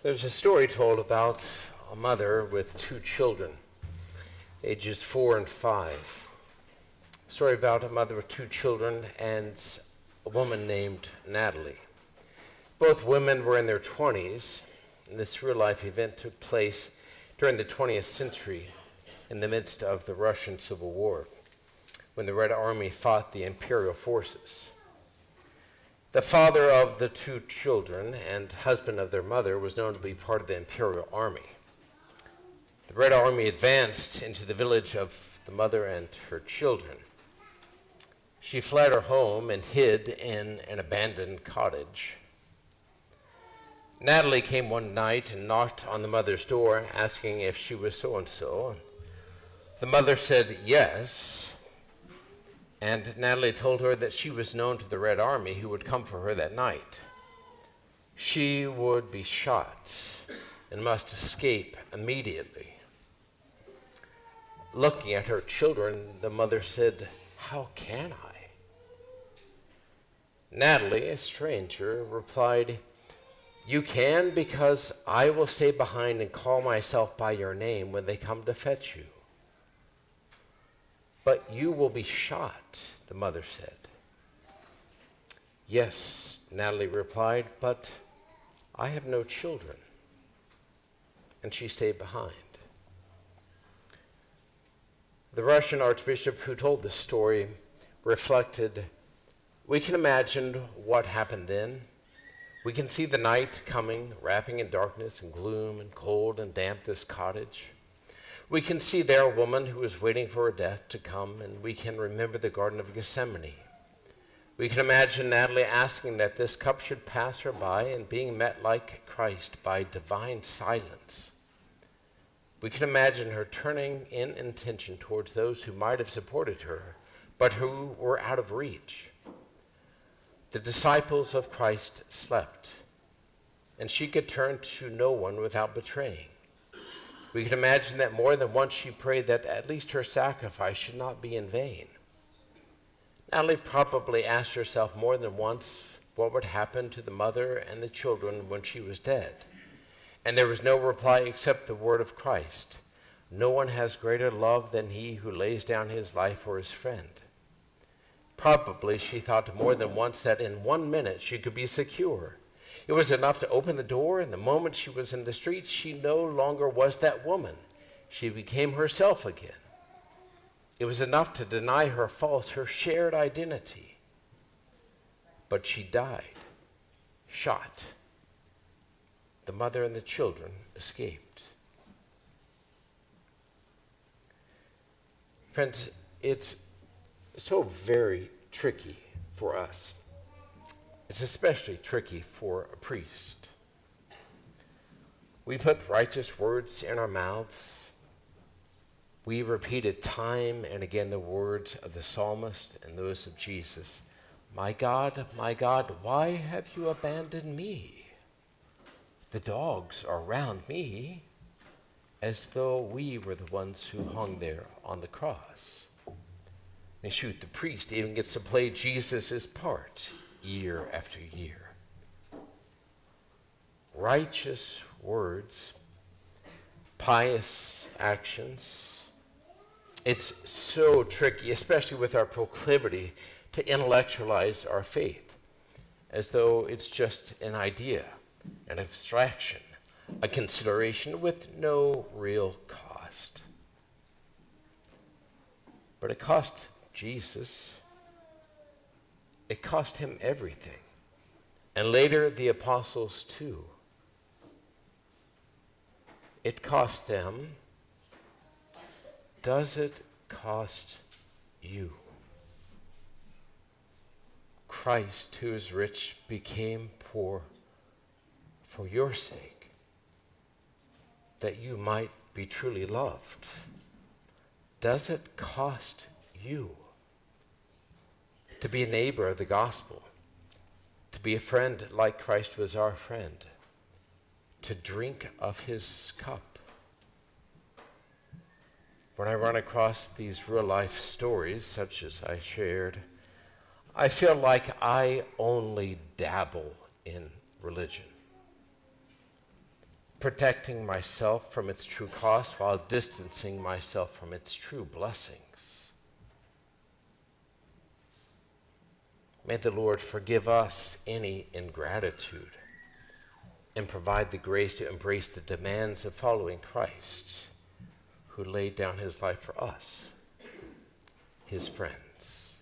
There's a story told about a mother with two children, ages 4 and 5. A story about a mother with two children and a woman named Natalie. Both women were in their 20s, and this real-life event took place during the 20th century in the midst of the Russian Civil War, when the Red Army fought the imperial forces. The father of the two children and husband of their mother was known to be part of the Imperial Army. The Red Army advanced into the village of the mother and her children. She fled her home and hid in an abandoned cottage. Natalie came one night and knocked on the mother's door, asking if she was so-and-so. The mother said yes. And Natalie told her that she was known to the Red Army who would come for her that night. She would be shot and must escape immediately. Looking at her children, the mother said, "How can I?" Natalie, a stranger, replied, "You can, because I will stay behind and call myself by your name when they come to fetch you." "But you will be shot," the mother said. "Yes," Natalie replied, "but I have no children." And she stayed behind. The Russian archbishop who told this story reflected, "We can imagine what happened then. We can see the night coming, wrapping in darkness and gloom and cold and damp this cottage. We can see there a woman who is waiting for her death to come, and we can remember the Garden of Gethsemane. We can imagine Natalie asking that this cup should pass her by and being met like Christ by divine silence. We can imagine her turning in intention towards those who might have supported her, but who were out of reach. The disciples of Christ slept, and she could turn to no one without betraying. We can imagine that more than once she prayed that at least her sacrifice should not be in vain. Natalie probably asked herself more than once what would happen to the mother and the children when she was dead. And there was no reply except the word of Christ. No one has greater love than he who lays down his life for his friend. Probably she thought more than once that in 1 minute she could be secure. It was enough to open the door, and the moment she was in the street, she no longer was that woman. She became herself again. It was enough to deny her faults, her shared identity. But she died, shot. The mother and the children escaped. Friends, it's so very tricky for us. It's especially tricky for a priest. We put righteous words in our mouths. We repeated time and again the words of the psalmist and those of Jesus. my God, why have you abandoned me? The dogs are round me, as though we were the ones who hung there on the cross." And shoot, the priest even gets to play Jesus' part year after year. Righteous words, pious actions. It's so tricky, especially with our proclivity to intellectualize our faith, as though it's just an idea, an abstraction, a consideration with no real cost. But it cost Jesus. It cost him everything. And later, the apostles too. It cost them. Does it cost you? Christ, who is rich, became poor for your sake, that you might be truly loved. Does it cost you to be a neighbor of the gospel, to be a friend like Christ was our friend, to drink of his cup? When I run across these real-life stories, such as I shared, I feel like I only dabble in religion. protecting myself from its true cost while distancing myself from its true blessings. May the Lord forgive us any ingratitude and provide the grace to embrace the demands of following Christ, who laid down his life for us, his friends.